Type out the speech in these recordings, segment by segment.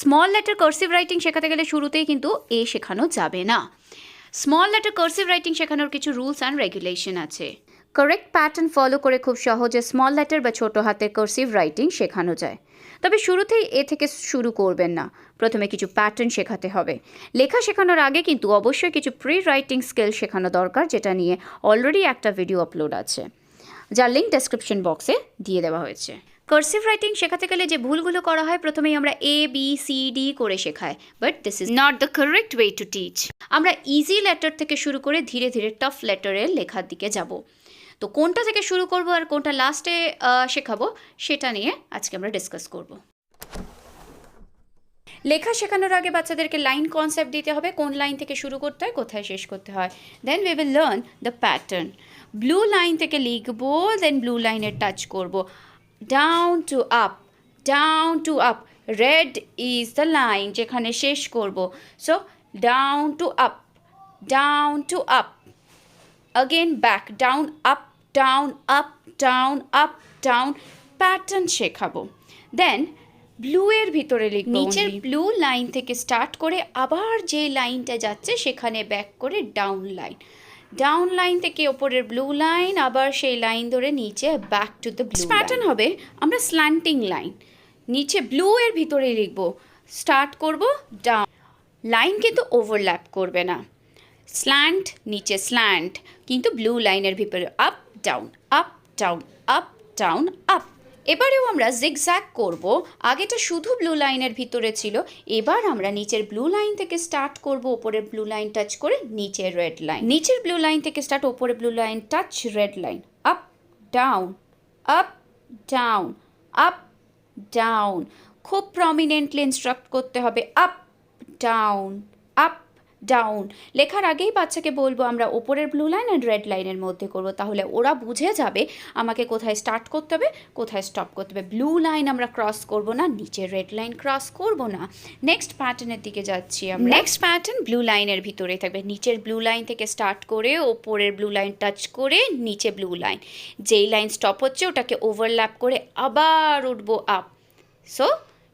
Small letter cursive writing শেখাতে গেলে শুরুতেই কিন্তু এ শেখানো যাবে না। স্মল লেটার কার্সিভ রাইটিং শেখানোর কিছু রুলস অ্যান্ড রেগুলেশন আছে। কারেক্ট প্যাটার্ন ফলো করে খুব সহজে স্মল লেটার বা ছোটো হাতের কার্সিভ রাইটিং শেখানো যায়। তবে শুরুতেই এ থেকে শুরু করবেন না, প্রথমে কিছু প্যাটার্ন শেখাতে হবে। লেখা শেখানোর আগে কিন্তু অবশ্যই কিছু প্রি রাইটিং স্কিল শেখানো দরকার, যেটা নিয়ে অলরেডি একটা ভিডিও আপলোড আছে, যার লিঙ্ক ডেসক্রিপশন বক্সে দিয়ে দেওয়া হয়েছে। কার্সিভ রাইটিং শেখাতে গেলে যে ভুলগুলো করা হয়, প্রথমেই আমরা ABCD করে শেখাই, but this is not the correct way to teach. আমরা ইজি লেটার থেকে শুরু করে ধীরে ধীরে টাফ লেটারের লেখার দিকে যাব। তো কোনটা থেকে শুরু করব আর কোনটা লাস্টে শেখাবো, সেটা নিয়ে আজকে আমরা ডিসকাস করব। লেখা শেখানোর আগে বাচ্চাদেরকে লাইন কনসেপ্ট দিতে হবে, কোন লাইন থেকে শুরু করতে হয়, কোথায় শেষ করতে হয়। Then we will learn the pattern. Blue line থেকে লিখবো, দেন ব্লু লাইনে টাচ করব, down to up, down to up. Red is the line যেখানে শেষ করব, so down to up, down to up, again back, down up, down up, down up, down। Pattern শেখাবো। Then blue এর ভিতরে লিখবো, নিচের ব্লু লাইন থেকে start করে আবার যে লাইনটা যাচ্ছে সেখানে ব্যাক করে ডাউন লাইন, ডাউন লাইন থেকে ওপরের ব্লু লাইন, আবার সেই লাইন ধরে নিচে back to the blue. Pattern হবে আমরা স্ল্যান্টিং লাইন, নিচে ব্লু এর ভিতরে লিখবো, স্টার্ট করব ডাউন, লাইন কিন্তু ওভারল্যাপ করবে না, স্ল্যান্ট নিচে স্ল্যান্ট, কিন্তু ব্লু লাইনের ভিতরে up down, up down, up down, up. এবারেও আমরা জিগজ্যাগ করব, আগেটা শুধু ব্লু লাইনের ভিতরে ছিল, এবার আমরা নিচের ব্লু লাইন থেকে স্টার্ট করব, ওপরের ব্লু লাইন টাচ করে নিচের রেড লাইন, নিচের ব্লু লাইন থেকে স্টার্ট, ওপরে blue line touch red line, up down, up down, up down. খুব প্রমিনেন্টলি ইনস্ট্রাক্ট করতে হবে, আপ ডাউন, আপ ডাউন। লেখার আগেই বাচ্চাকে বলবো আমরা ওপরের ব্লু লাইন আর রেড লাইনের মধ্যে করব, তাহলে ওরা বুঝে যাবে আমাকে কোথায় স্টার্ট করতে হবে, কোথায় স্টপ করতে হবে। ব্লু লাইন আমরা ক্রস করব না, নিচের রেড লাইন ক্রস করব না। নেক্সট প্যাটার্নের দিকে যাচ্ছি আমরা। নেক্সট প্যাটার্ন ব্লু লাইনের ভিতরে থাকবে, নিচের ব্লু লাইন থেকে স্টার্ট করে ওপরের ব্লু লাইন টাচ করে নিচে ব্লু লাইন, যেই লাইন স্টপ হচ্ছে ওটাকে ওভারল্যাপ করে আবার উঠবো আপ। সো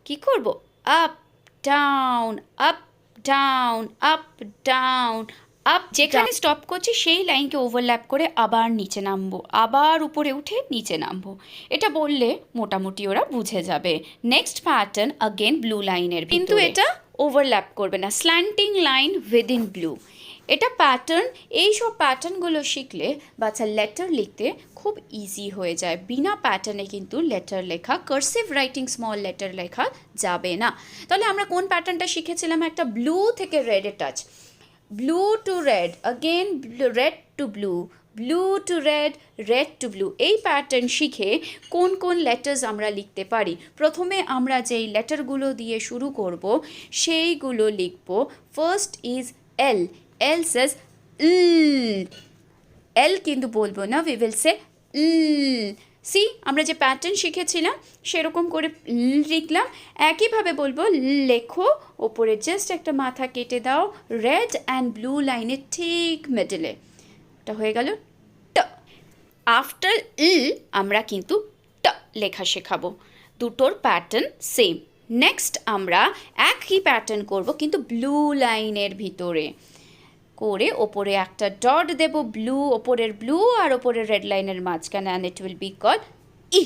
কী করব, up down, up down, up down, up. যেখানে স্টপ করছি সেই লাইনকে ওভারল্যাপ করে আবার নিচে নামবো, আবার উপরে উঠে নিচে নামবো। এটা বললে মোটামুটি ওরা বুঝে যাবে। নেক্সট প্যাটার্ন আগেন ব্লু লাইনের, কিন্তু এটা ওভারল্যাপ করবে না, স্ল্যান্টিং লাইন উইদিন ব্লু। এটা প্যাটার্ন, এই সব প্যাটার্নগুলো শিখলে বাচ্চা লেটার লিখতে খুব ইজি হয়ে যায়। বিনা প্যাটার্নে কিন্তু লেটার লেখা, কার্সিভ রাইটিং স্মল লেটার লেখা যাবে না। তাহলে আমরা কোন প্যাটার্নটা শিখেছিলাম, একটা ব্লু থেকে রেডে touch, blue to red, again red to blue, blue to red, red to blue. এই প্যাটার্ন শিখে কোন কোন লেটার্স আমরা লিখতে পারি, প্রথমে আমরা যেই লেটারগুলো দিয়ে শুরু করব সেইগুলো লিখব। ফার্স্ট ইজ এল, এল সেজ এল কিন্তু বলবো না, উই উইল সে সি। আমরা যে প্যাটার্ন শিখেছিলাম সেরকম করে লিখলাম, একইভাবে বলবো লেখো, ওপরে জাস্ট একটা মাথা কেটে দাও, রেড অ্যান্ড ব্লু লাইনের ঠিক মিডলে, এটা হয়ে গেল ট। আফটার আমরা কিন্তু ট লেখা শেখাবো, দুটোর প্যাটার্ন সেম। নেক্সট আমরা একই প্যাটার্ন করব কিন্তু ব্লু লাইনের ভিতরে করে ওপরে একটা ডট দেব, ব্লু, ওপরের ব্লু আর ওপরের রেড লাইনের মাঝখানে, and it will be call E.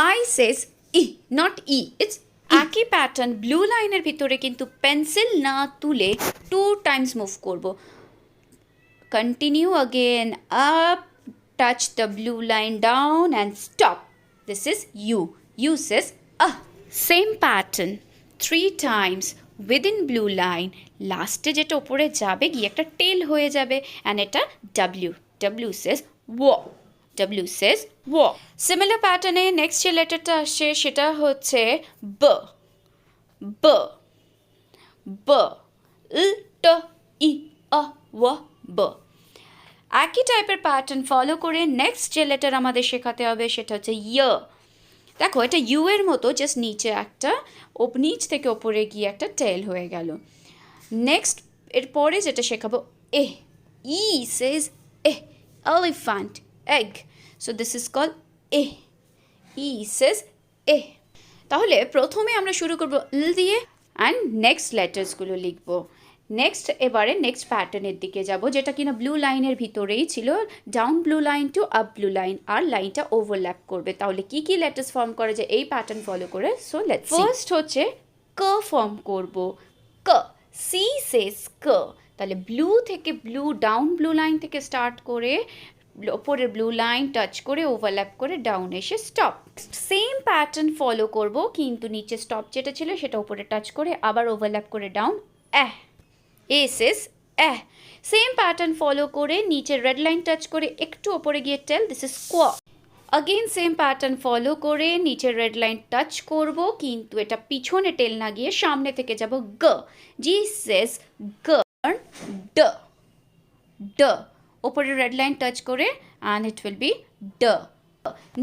I says E, not E, it's একই প্যাটার্ন। ব্লু লাইনের ভিতরে কিন্তু পেন্সিল না তুলে 2 টাইমস মুভ করব। Continue again, up, touch the blue line, down and stop. This is U, U says ah. Same pattern 3 times within blue line, লাস্টে যেটা ওপরে যাবে গিয়ে একটা টেল হয়ে যাবে, অ্যান্ড এটা ডাব্লিউ, ডাব্লিউ সেজ ওয়া, ডাব্লিউ সেজ ওয়া। সিমিলার প্যাটার্নে নেক্সট যে লেটারটা আসছে সেটা হচ্ছে ব, ব, ব, ট ই আ ওয়া, ব। একই টাইপের প্যাটার্ন ফলো করে নেক্সট যে লেটার আমাদের শেখাতে হবে সেটা হচ্ছে ইয়। দেখো এটা ইউ এর মতো, জাস্ট নিচে একটা নিচ থেকে ওপরে গিয়ে একটা টেল হয়ে গেল। নেক্সট এরপরে যেটা শেখাবো A, E says A, elephant, egg, so this is call A, E says A. তাহলে প্রথমে আমরা শুরু করব ল দিয়ে, অ্যান্ড নেক্সট লেটার্সগুলো লিখবো। নেক্সট এবারে নেক্সট প্যাটার্নের দিকে যাব, যেটা কিনা ব্লু লাইনের ভিতরেই ছিল, down blue line to up blue line, আর লাইনটা ওভারল্যাপ করবে। তাহলে কি কি লেটার্স ফর্ম করে যে এই প্যাটার্ন ফলো করে, সো লেটস সি। ফার্স্ট হচ্ছে ক ফর্ম করব, ক, সি সেস ক। তাহলে ব্লু থেকে ব্লু, ডাউন ব্লু লাইন থেকে স্টার্ট করে ওপরের ব্লু লাইন টাচ করে ওভারল্যাপ করে ডাউন এসে স্টপ। সেম প্যাটার্ন ফলো করব, কিন্তু নিচে স্টপ যেটা ছিল সেটা উপরে টাচ করে আবার ওভারল্যাপ করে down, as same pattern follow করে নিচে রেড লাইন টাচ করে একটু ওপরে গিয়ে tail, this is square. Again same pattern follow করে নিচে রেড লাইন টাচ করব, কিন্তু এটা পিছনে টেল না গিয়ে সামনে থেকে যাব গ, জি সেস গ, ড, ড, ওপরে রেড লাইন টাচ করে অ্যান্ড ইট উইল বি ড।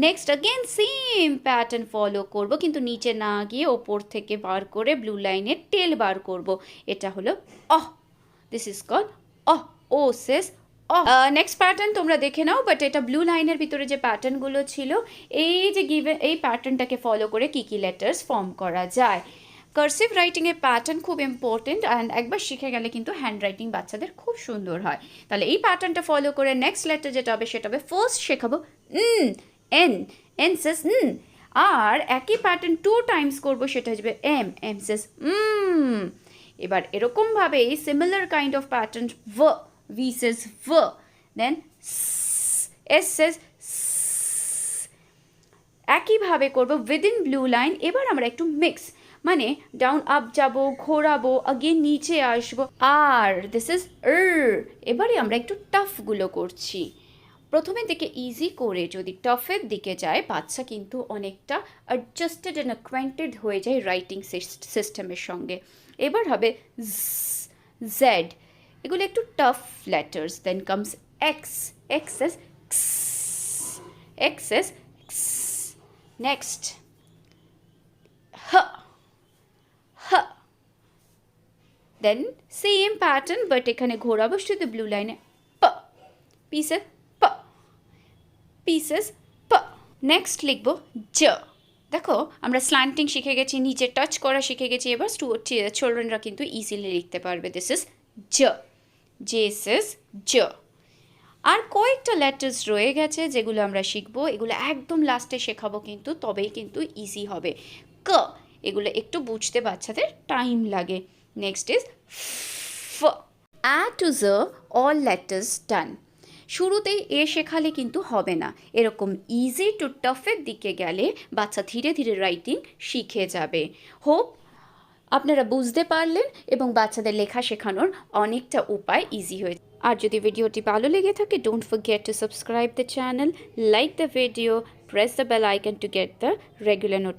Next again same pattern follow করব, কিন্তু নিচে না গিয়ে ওপর থেকে বার করে ব্লু লাইনের টেল বার করব, এটা হলো uh, this is called uh, O says uh. Next pattern তোমরা দেখে নাও, বাট এটা ব্লু লাইনের ভিতরে যে প্যাটার্নগুলো ছিল, এই যে গিভেন এই প্যাটার্নটাকে ফলো করে কী কী লেটার্স ফর্ম করা যায়। কার্সিভ রাইটিংয়ের প্যাটার্ন খুব ইম্পর্টেন্ট, অ্যান্ড একবার শিখে গেলে কিন্তু হ্যান্ড রাইটিং বাচ্চাদের খুব সুন্দর হয়। তাহলে এই প্যাটার্নটা ফলো করে নেক্সট লেটার যেটা হবে সেটা হবে, ফার্স্ট শেখাবো এন, এন সেস আর একই প্যাটার্ন 2 টাইমস করবো, সেটা হচ্ছে এম সেস এবার এরকমভাবেই similar kind of pattern V says ভ, দেন এস সেস, একইভাবে করবো উইদিন ব্লু লাইন। এবার আমরা একটু মিক্স, মানে ডাউন আপ যাব, ঘোরাবো, আগেন নিচে আসবো, আর দিস ইজ এবারে আমরা একটু টাফগুলো করছি। প্রথমের দিকে ইজি করে যদি টাফের দিকে যায়, বাচ্চা কিন্তু অনেকটা অ্যাডজাস্টেড অ্যান্ড অ্যাকোয়েন্টেড হয়ে যায় রাইটিং সিস্টেমের সঙ্গে। এবার হবে জেড, এগুলো একটু tough letters. Then comes X, X S X S, next হ, হ, দেন সেম প্যাটার্ন বাট এখানে ঘোরাবো শুধু ব্লু লাইনে, প, পিসেস প, পিসেস প। নেক্সট লিখবো জ। দেখো আমরা স্ল্যান্টিং শিখে গেছি, নিচে টাচ করা শিখে গেছি, এবার চিলড্রেনরা কিন্তু ইজিলি লিখতে পারবে। দিস ইজ জ, জেসেস জ। আর কয়েকটা লেটার্স রয়ে গেছে যেগুলো আমরা শিখবো, এগুলো একদম লাস্টে শেখাবো কিন্তু, তবেই কিন্তু ইজি হবে। ক, এগুলো একটু বুঝতে বাচ্চাদের টাইম লাগে। নেক্সট ইজ ফ, আ টু জ, অল লেটার্স ডান। শুরুতেই এ শেখালে কিন্তু হবে না, এরকম ইজি টু টাফের দিকে গেলে বাচ্চা ধীরে ধীরে রাইটিং শিখে যাবে। হোপ আপনারা বুঝতে পারলেন এবং বাচ্চাদের লেখা শেখানোর অনেকটা উপায় ইজি হয়েছে। আর যদি ভিডিওটি ভালো লেগে থাকে, don't forget to subscribe the channel, like the video, press the bell icon to get the regular notification.